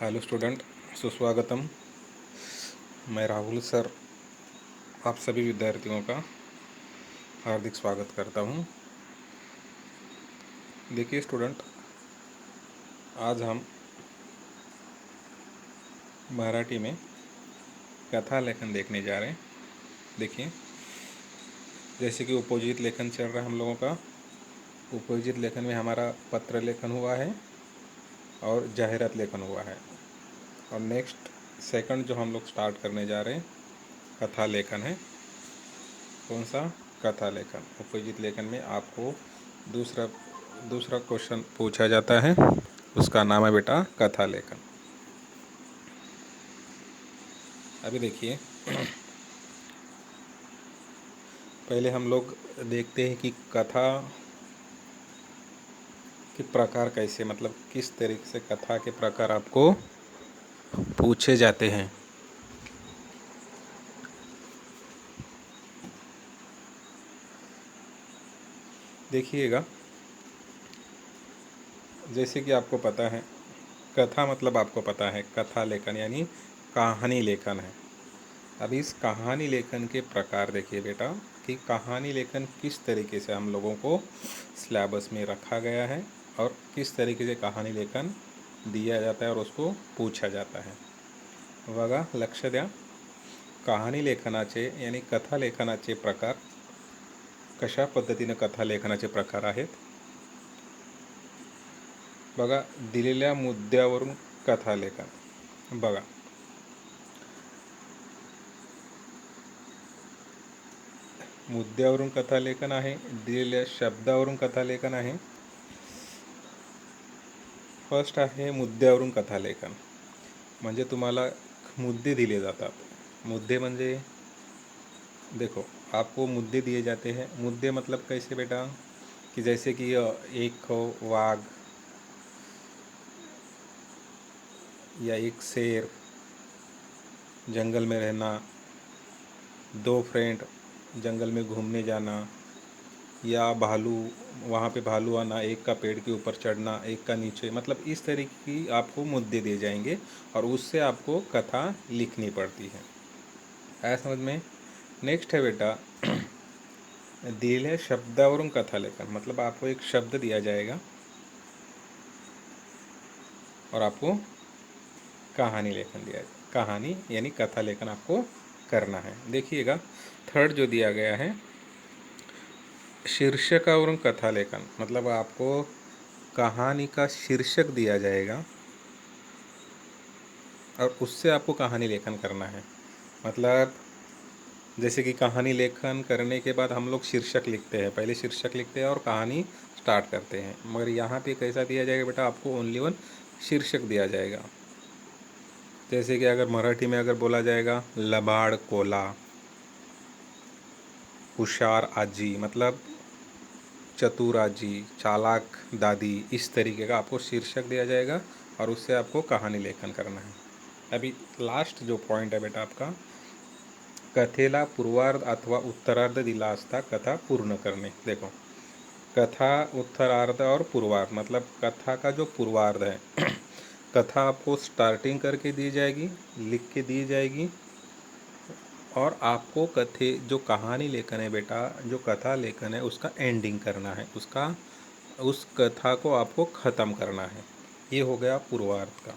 Hello student, सुस्वागतम। मैं Rahul sir आप सभी विद्यार्थियों का हार्दिक स्वागत करता हूं। देखिए स्टूडेंट, आज हम मराठी में कथा लेखन देखने जा रहे हैं। देखिए, जैसे कि उपयोजित लेखन चल रहा है हम लोगों का। उपयोजित लेखन में हमारा पत्र लेखन हुआ है और जाहिरात लेखन हुआ है। और नेक्स्ट सेकंड जो हम लोग स्टार्ट करने जा रहे हैं कथा लेखन है। कौन सा? कथा लेखन। उपयोजित लेखन में आपको दूसरा दूसरा क्वेश्चन पूछा जाता है, उसका नाम है बेटा कथा लेखन। अभी देखिए, पहले हम लोग देखते हैं कि कथा के प्रकार कैसे, मतलब किस तरीके से कथा के प्रकार आपको पूछे जाते हैं। देखिएगा, जैसे कि आपको पता है कथा मतलब आपको पता है कथा लेखन यानी कहानी लेखन है। अब इस कहानी लेखन के प्रकार देखिए बेटा कि कहानी लेखन किस तरीके से हम लोगों को सिलेबस में रखा गया है और किस तरीके से कहानी लेखन दिया जाता है और उसको पूछा जाता है। बघा, लक्ष द्या। कहाणी लेखनाचे यानी कथा लेखनाचे प्रकार, कशा पद्धतीने कथा लेखनाचे प्रकार आहेत बघा। दिलेल्या मुद्द्यावरून कथा लेखन। बघा, मुद्द्यावरून कथा लेखन आहे, दिलेल्या शब्दावरून कथा लेखन आहे। फर्स्ट आहे मुद्द्यावरून कथा लेखन, म्हणजे तुम्हाला मुद्दे दिले जातात। मुद्दे म्हणजे देखो, आपको मुद्दे दिए जाते हैं। मुद्दे मतलब कैसे बेटा कि जैसे कि एक वाघ या एक शेर जंगल में रहना, दो फ्रेंड जंगल में घूमने जाना, या भालू, वहाँ पे भालू आना, एक का पेड़ के ऊपर चढ़ना, एक का नीचे, मतलब इस तरीके की आपको मुद्दे दिए जाएंगे और उससे आपको कथा लिखनी पड़ती है। आया समझ में? नेक्स्ट है बेटा दिलेल्या शब्दावरून कथा लेखन, मतलब आपको एक शब्द दिया जाएगा और आपको कहानी लेखन दिया जाएगा। कहानी यानी कथा लेखन आपको करना है। देखिएगा, थर्ड जो दिया गया है शीर्षकावरून कथा लेखन, मतलब आपको कहानी का शीर्षक दिया जाएगा और उससे आपको कहानी लेखन करना है। मतलब जैसे कि कहानी लेखन करने के बाद हम लोग शीर्षक लिखते हैं, पहले शीर्षक लिखते हैं और कहानी स्टार्ट करते हैं। मगर यहाँ पे कैसा दिया जाएगा बेटा, आपको ओनली वन शीर्षक दिया जाएगा। जैसे कि अगर मराठी में अगर बोला जाएगा लबाड कोला, हुशार आजी, मतलब चतुर आजी, चालाक दादी, इस तरीके का आपको शीर्षक दिया जाएगा और उससे आपको कहानी लेखन करना है। अभी लास्ट जो पॉइंट है बेटा आपका, कथेला पूर्वार्ध अथवा उत्तरार्ध दिला असता कथा पूर्ण करने। देखो, कथा उत्तरार्ध और पूर्वार्ध, मतलब कथा का जो पूर्वार्ध है कथा आपको स्टार्टिंग करके दी जाएगी, लिख के दी जाएगी, और आपको कथे जो कहानी लेखन है बेटा, जो कथा लेखन है उसका एंडिंग करना है, उसका उस कथा को आपको ख़त्म करना है। ये हो गया पूर्वार्ध का।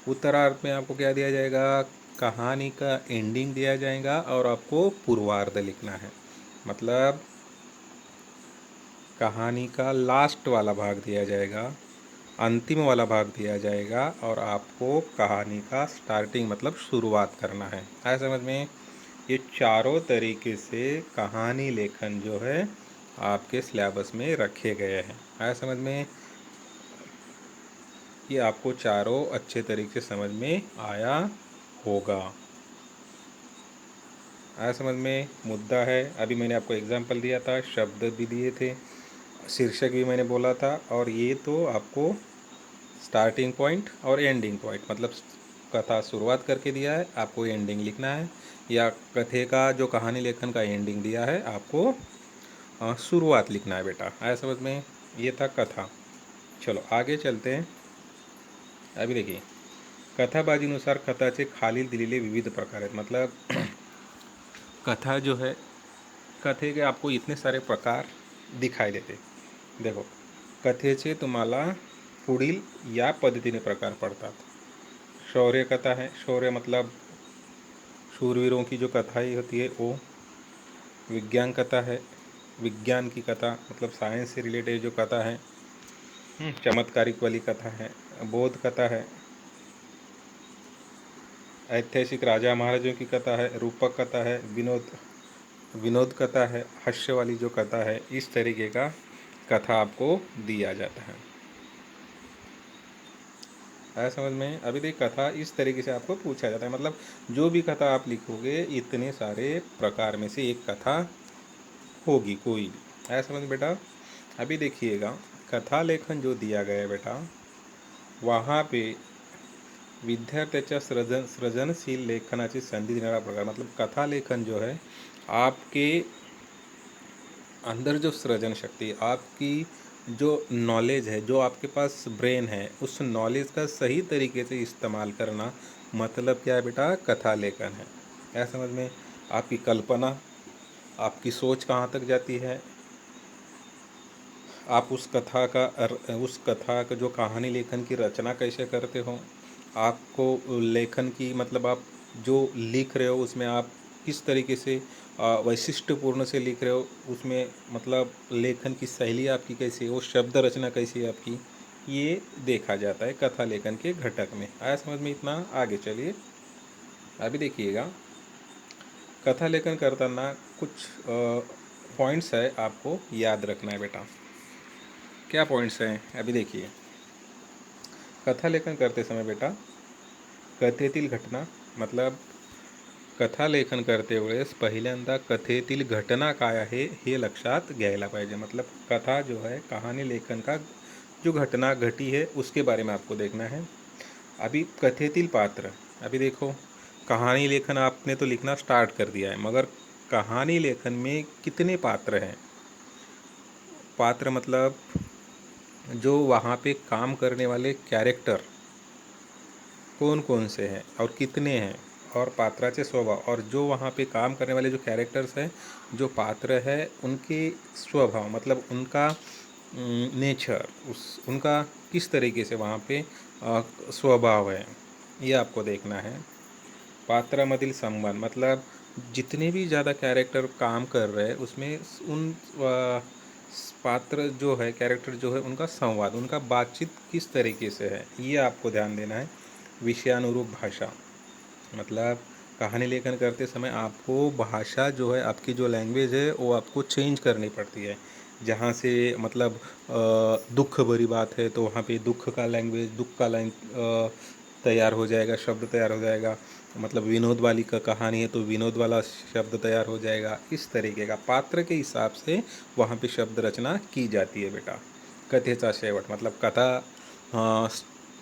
उत्तरार्ध में आपको क्या दिया जाएगा, कहानी का एंडिंग दिया जाएगा और आपको पूर्वार्ध लिखना है, मतलब कहानी का लास्ट वाला भाग दिया जाएगा, अंतिम वाला भाग दिया जाएगा और आपको कहानी का स्टार्टिंग मतलब शुरुआत करना है। आया समझ में? ये चारों तरीके से कहानी लेखन जो है आपके सिलेबस में रखे गए हैं। आया समझ में? ये आपको चारों अच्छे तरीके से समझ में आया होगा। आया समझ में? मुद्दा है, अभी मैंने आपको एग्जाम्पल दिया था, शब्द भी दिए थे, शीर्षक भी मैंने बोला था, और ये तो आपको स्टार्टिंग पॉइंट और एंडिंग पॉइंट, मतलब कथा शुरुआत करके दिया है, आपको एंडिंग लिखना है, या कथे का जो कहानी लेखन का एंडिंग दिया है आपको शुरुआत लिखना है बेटा। आया समझ में? ये था कथा। चलो आगे चलते हैं। अभी देखिए, कथाबाजीनुसार कथाचे खालील दिलेले विविध प्रकार आहेत. मतलब कथा जो है, कथे के आपको इतने सारे प्रकार दिखाई देते. देखो, कथेचे तुम्हाला पुढील या पद्धतीने प्रकार पडतात. शौर्य कथा है, शौर्य मतलब शूरवीरों की जो कथाएँ होती है वो. विज्ञान कथा है, विज्ञान की कथा मतलब साइंस से रिलेटेड जो कथा है. चमत्कारिक वाली कथा है. बोध कथा है, ऐतिहासिक राजा महाराजों की कथा है. रूपक कथा है, विनोद विनोद कथा है, हास्य वाली जो कथा है. इस तरीके का कथा आपको दिया जाता है. आया समझ में? अभी देख, कथा इस तरीके से आपको पूछा जाता है. मतलब जो भी कथा आप लिखोगे इतने सारे प्रकार में से एक कथा होगी कोई भी. आया समझ में बेटा? अभी देखिएगा, कथा लेखन जो दिया गया है बेटा, वहाँ पे विद्यार्थ्याच्या सृजनशील लेखनाची संधी देणारा प्रकार. मतलब कथा लेखन जो है, आपके अंदर जो सृजन शक्ति, आपकी जो नॉलेज है, जो आपके पास ब्रेन है, उस नॉलेज का सही तरीके से इस्तेमाल करना, मतलब क्या है बेटा? कथा लेखन है. क्या समझ में? आपकी कल्पना, आपकी सोच कहाँ तक जाती है, आप उस कथा का जो कहानी लेखन की रचना कैसे करते हो, आपको लेखन की मतलब आप जो लिख रहे हो उसमें आप किस तरीके से वैशिष्ट्यपूर्ण से लिख रहे हो, उसमें मतलब लेखन की शैली आपकी कैसी है, वो शब्द रचना कैसी है आपकी, ये देखा जाता है कथा लेखन के घटक में. आया समझ में? इतना. आगे चलिए. अभी देखिएगा, कथा लेखन करताना कुछ पॉइंट्स है आपको याद रखना है बेटा. क्या पॉइंट्स हैं? अभी देखिए, कथा लेखन करते समय बेटा, कथेतील घटना मतलब कथा लेखन करते वेळेस पहिल्यांदा कथेतील घटना काय आहे हे लक्षात घ्यायला पाहिजे. मतलब कथा जो है, कहानी लेखन का जो घटना घटी है उसके बारे में आपको देखना है. अभी कथेतील पात्र, अभी देखो, कहानी लेखन आपने तो लिखना स्टार्ट कर दिया है, मगर कहानी लेखन में कितने पात्र हैं? पात्र मतलब जो वहाँ पे काम करने वाले कैरेक्टर कौन कौन से हैं और कितने हैं, और पात्राचे स्वभाव, और जो वहाँ पे काम करने वाले जो कैरेक्टर्स हैं, जो पात्र है, उनके स्वभाव मतलब उनका नेचर, उनका किस तरीके से वहाँ पे स्वभाव है, ये आपको देखना है. पात्रामधील संबंध मतलब जितने भी ज़्यादा कैरेक्टर काम कर रहे हैं उसमें उन पात्र जो है, कैरेक्टर जो है, उनका संवाद, उनका बातचीत किस तरीके से है, ये आपको ध्यान देना है. विषयानुरूप भाषा मतलब कहानी लेखन करते समय आपको भाषा जो है, आपकी जो लैंग्वेज है वो आपको चेंज करनी पड़ती है. जहाँ से मतलब दुख भरी बात है तो वहाँ पे दुख का लैंग्वेज, दुख का तैयार हो जाएगा, शब्द तैयार हो जाएगा. मतलब विनोद वाली का कहानी है तो विनोद वाला शब्द तैयार हो जाएगा. इस तरीके का पात्र के हिसाब से वहाँ पे शब्द रचना की जाती है बेटा. कथेचा शेवट मतलब कथा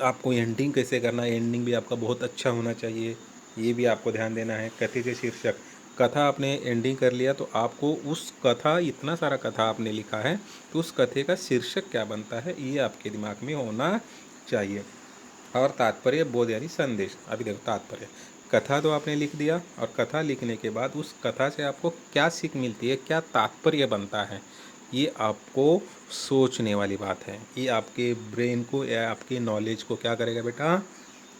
आपको एंडिंग कैसे करना है, एंडिंग भी आपका बहुत अच्छा होना चाहिए, ये भी आपको ध्यान देना है. कथेचे शीर्षक, कथा आपने एंडिंग कर लिया तो आपको उस कथा, इतना सारा कथा आपने लिखा है तो उस कथे का शीर्षक क्या बनता है, ये आपके दिमाग में होना चाहिए. और तात्पर्य, बोध यानी संदेश. अभी देखो, तात्पर्य, कथा तो आपने लिख दिया, और कथा लिखने के बाद उस कथा से आपको क्या सीख मिलती है, क्या तात्पर्य बनता है, ये आपको सोचने वाली बात है. ये आपके ब्रेन को या आपके नॉलेज को क्या करेगा बेटा?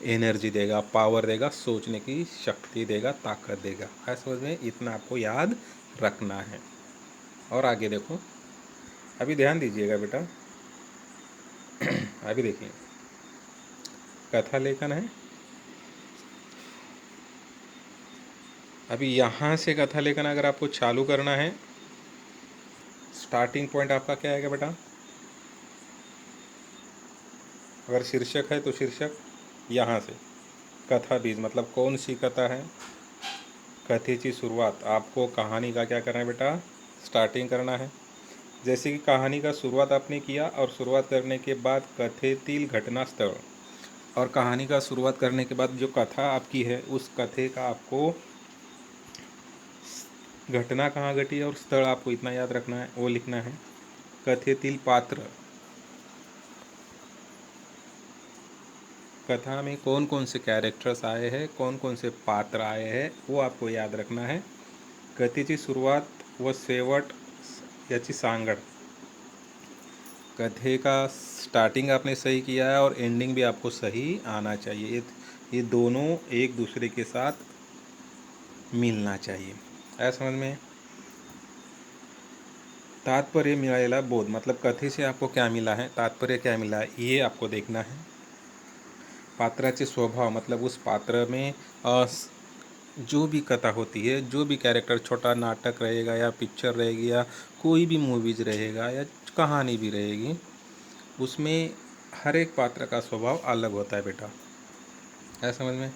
एनर्जी देगा, पावर देगा, सोचने की शक्ति देगा, ताकत देगा. है समझ में? इतना आपको याद रखना है. और आगे देखो, अभी ध्यान दीजिएगा बेटा. अभी देखिए, कथा लेखन है. अभी यहाँ से कथा लेखन अगर आपको चालू करना है, स्टार्टिंग पॉइंट आपका क्या आएगा बेटा? अगर शीर्षक है तो शीर्षक यहाँ से, कथा बीज मतलब कौन सी कथा है, कथेची सुरुवात, आपको कहानी का क्या करना है बेटा? स्टार्टिंग करना है. जैसे कि कहानी का शुरुआत आपने किया, और शुरुआत करने के बाद कथेतील घटनास्थळ, और कहानी का शुरुआत करने के बाद जो कथा आपकी है उस कथे का आपको घटना कहाँ घटी है और स्थल आपको इतना याद रखना है, वो लिखना है. कथेतील पात्र, कथा में कौन कौन से कैरेक्टर्स आए हैं, कौन कौन से पात्र आए हैं, वो आपको याद रखना है. कथेची सुरुवात व शेवट याची सांगड. कथे का स्टार्टिंग आपने सही किया है और एंडिंग भी आपको सही आना चाहिए. ये दोनों एक दूसरे के साथ मिलना चाहिए. आया समझ में. तात्पर्य मिळालेला बोध मतलब कथे से आपको क्या मिला है, तात्पर्य क्या मिला है, ये आपको देखना है. पात्राचे स्वभाव मतलब उस पात्र में जो भी कथा होती है, जो भी कैरेक्टर, छोटा नाटक रहेगा या पिक्चर रहेगी या कोई भी मूवीज रहेगा या कहानी भी रहेगी, उसमें हर एक पात्र का स्वभाव अलग होता है बेटा. है समझ में.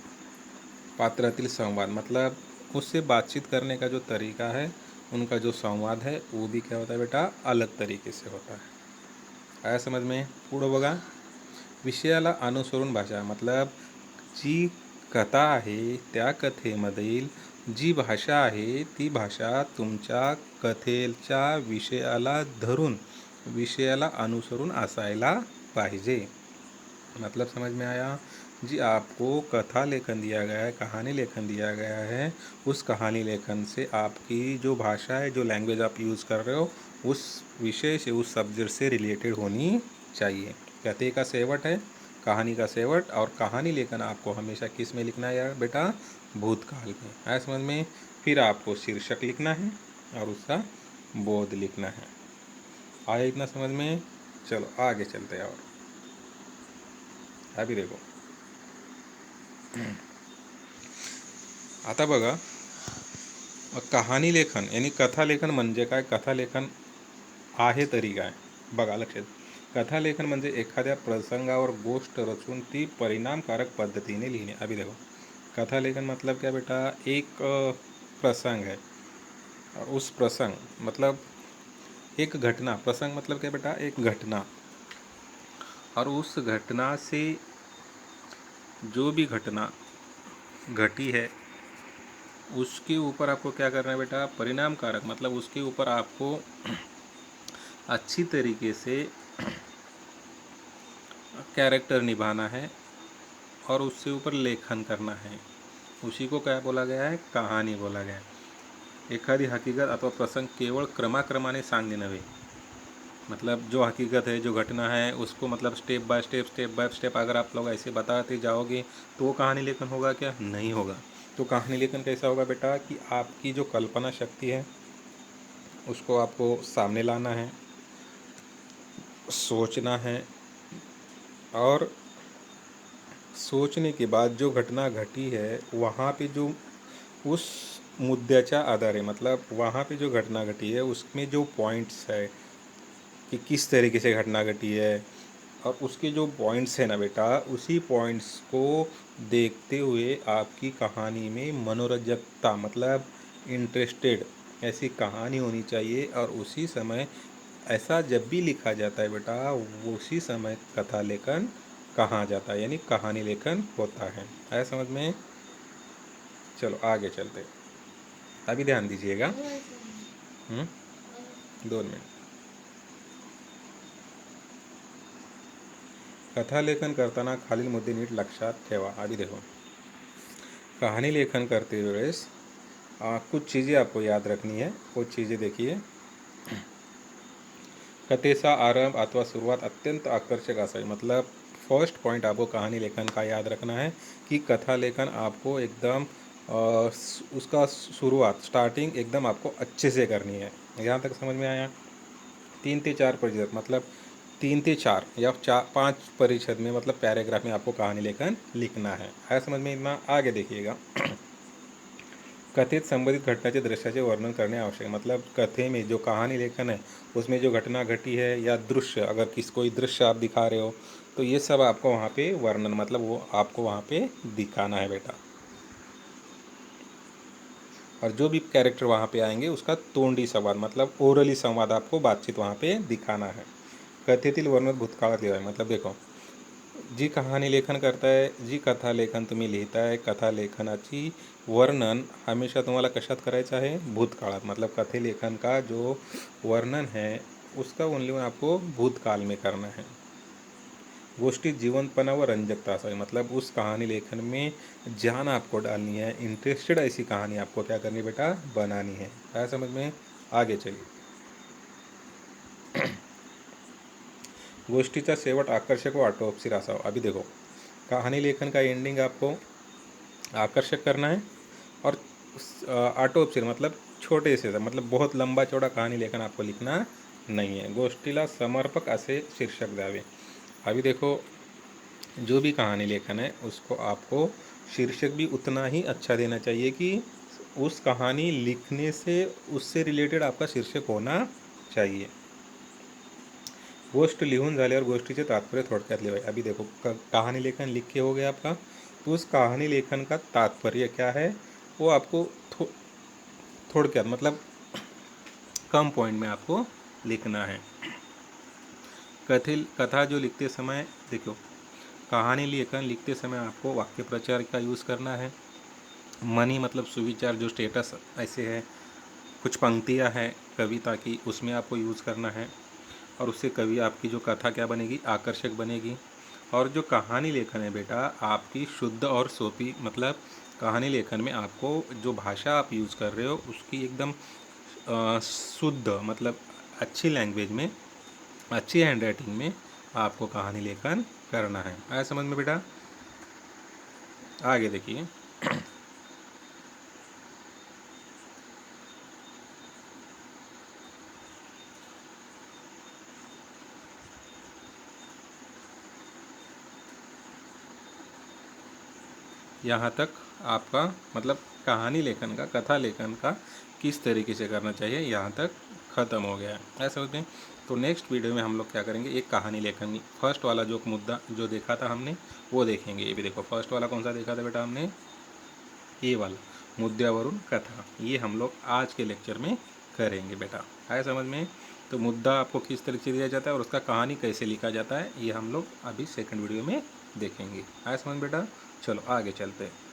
पात्रातील संवाद मतलब उससे बातचीत करने का जो तरीका है, उनका जो संवाद है वो भी क्या होता है बेटा, अलग तरीके से होता है. आया समझ में. पुढं बघा. विषयाला अनुसरून भाषा मतलब जी कथा आहे त्या कथेमधील जी भाषा आहे ती भाषा तुमच्या कथेच्या विषयाला धरून, विषयाला अनुसरून असायला पाहिजे. मतलब समझ में आया. जी आपको कथा लेखन दिया गया है, कहानी लेखन दिया गया है, उस कहानी लेखन से आपकी जो भाषा है, जो लैंग्वेज आप यूज़ कर रहे हो, उस विषय से, उस सब्जेक्ट से रिलेटेड होनी चाहिए. कथे का सेवट है, कहानी का सेवट, और कहानी लेखन आपको हमेशा किस में लिखना है यार बेटा, भूतकाल में. है समझ में. फिर आपको शीर्षक लिखना है और उसका बोध लिखना है. आया इतना समझ में. चलो आगे चलते हैं. और अभी देखो. आता बघा. कहाणी लेखन यानी कथा लेखन म्हणजे काय, कथा लेखन आहे तरी काय. बघा लक्षात. कथा लेखन म्हणजे एखाद्या प्रसंगावर गोष्ट रचून ती परिणामकारक पद्धतीने लिहिणे. अभी देखो. कथा लेखन मतलब क्या बेटा, एक प्रसंग है और उस प्रसंग मतलब एक घटना, प्रसंग मतलब क्या बेटा, एक घटना, और उस घटना से जो भी घटना घटी है उसके ऊपर आपको क्या करना है बेटा, परिणाम कारक मतलब उसके ऊपर आपको अच्छी तरीके से कैरेक्टर निभाना है और उससे ऊपर लेखन करना है. उसी को क्या बोला गया है, कहानी बोला गया है. एखादी हकीकत अथवा प्रसंग केवळ क्रमाक्रमाने सांगणे नव्हे. मतलब जो हकीकत है, जो घटना है, उसको मतलब स्टेप बाय स्टेप अगर आप लोग ऐसे बताते जाओगे तो वो कहानी लेखन होगा क्या, नहीं होगा. तो कहानी लेखन कैसा होगा बेटा कि आपकी जो कल्पना शक्ति है उसको आपको सामने लाना है, सोचना है, और सोचने के बाद जो घटना घटी है वहाँ पे जो उस मुद्द्याच्या आधारे मतलब वहाँ पे जो घटना घटी है उसमें जो पॉइंट्स है कि किस तरीके से घटना घटी है, और उसके जो पॉइंट्स है ना बेटा, उसी पॉइंट्स को देखते हुए आपकी कहानी में मनोरंजकता मतलब इंटरेस्टेड ऐसी कहानी होनी चाहिए. और उसी समय ऐसा जब भी लिखा जाता है बेटा, उसी समय कथा लेखन कहा जाता है, यानी कहानी लेखन होता है. आया समझ में. चलो आगे चलते. अभी ध्यान दीजिएगा. 2 मिनट. कथा लेखन करताना खालील मुद्दे नीट लक्षात ठेवा. अभी देखो. कहानी लेखन करते वेळेस कुछ चीज़ें आपको याद रखनी है. कुछ चीज़ें देखिए. कथेचा आरंभ अथवा शुरुआत अत्यंत आकर्षक असावी. मतलब फर्स्ट पॉइंट आपको कहानी लेखन का याद रखना है कि कथा लेखन आपको एकदम उसका शुरुआत स्टार्टिंग एकदम आपको अच्छे से करनी है. यहाँ तक समझ में आया. 3 से 4 प्रतिशत मतलब 3 से 4 या 5 परिच्छेद में मतलब पैराग्राफ में आपको कहानी लेखन लिखना है. आया समझ में. इतना आगे देखिएगा. कथित संबंधित घटना के दृश्याचे वर्णन करने आवश्यक. मतलब कथे में जो कहानी लेखन है उसमें जो घटना घटी है या दृश्य, अगर कोई दृश्य आप दिखा रहे हो तो ये सब आपको वहाँ पे वर्णन मतलब वो आपको वहाँ पे दिखाना है बेटा. और जो भी कैरेक्टर वहाँ पे आएंगे उसका तोंडी संवाद मतलब ओरली संवाद आपको बातचीत वहाँ पे दिखाना है. कथेतील वर्णन भूतकाळात लिहावे. मतलब देखो, जी कहाणी लेखन करताय, जी कथा लेखन तुम्ही लिहिताय, कथा लेखनाची वर्णन हमेशा तुम्हाला कशात करायचं आहे, भूतकाळात. मतलब कथे लेखन का जो वर्णन है उसका ओनली आपको भूतकाल में करना है. गोष्टी जीवंतपना व रंजकता असावी, मतलब उस कहानी लेखन में जान आपको डालनी है, इंटरेस्टेड ऐसी कहानी आपको क्या करनी बेटा, बनानी है। आया समझ में? आगे चलिए। गोष्टीचा शेवट आकर्षक व आटोपशीर असावा। अभी देखो, कहानी लेखन का एंडिंग आपको आकर्षक करना है और आटोपशीर मतलब छोटे से, मतलब बहुत लंबा चौड़ा कहानी लेखन आपको लिखना नहीं है। गोष्टीला समर्पक असे शीर्षक द्यावे। अभी देखो, जो भी कहानी लेखन है उसको आपको शीर्षक भी उतना ही अच्छा देना चाहिए कि उस कहानी लिखने से उससे रिलेटेड आपका शीर्षक होना चाहिए। गोष्ट लिहून झाल्यावर गोष्टीचे तात्पर्य थोडक्यात लिहावे। अभी देखो, कहानी लेखन लिख के हो गया आपका, तो उस कहानी लेखन का तात्पर्य क्या है वो आपको थोड़क्यात मतलब कम पॉइंट में आपको लिखना है। कथा जो लिखते समय, देखो कहानी लेखन लिखते समय आपको वाक्य प्रचार का यूज़ करना है। मनी मतलब सुविचार, जो स्टेटस ऐसे है, कुछ पंक्तियाँ हैं कविता की, उसमें आपको यूज़ करना है और उससे कवि आपकी जो कथा क्या बनेगी, आकर्षक बनेगी। और जो कहानी लेखन है बेटा आपकी शुद्ध और सोपी, मतलब कहानी लेखन में आपको जो भाषा आप यूज़ कर रहे हो उसकी एकदम शुद्ध, मतलब अच्छी लैंग्वेज में, अच्छी हैंड राइटिंग में आपको कहानी लेखन करना है। आया समझ में बेटा? आगे देखिए। यहाँ तक आपका मतलब कहानी लेखन का, कथा लेखन का किस तरीके से करना चाहिए, यहाँ तक ख़त्म हो गया है। ऐसा होते हैं। तो नेक्स्ट वीडियो में हम लोग क्या करेंगे, एक कहानी लेखन, फर्स्ट वाला जो मुद्दा जो देखा था हमने वो देखेंगे। ये भी देखो, फर्स्ट वाला कौन सा देखा था बेटा हमने, ये वाला, मुद्द्यावरून कथा, ये हम लोग आज के लेक्चर में करेंगे बेटा। आया समझ में? तो मुद्दा आपको किस तरीके से दिया जाता है और उसका कहानी कैसे लिखा जाता है, ये हम लोग अभी सेकंड वीडियो में देखेंगे। आया समझ बेटा? चलो आगे चलते हैं।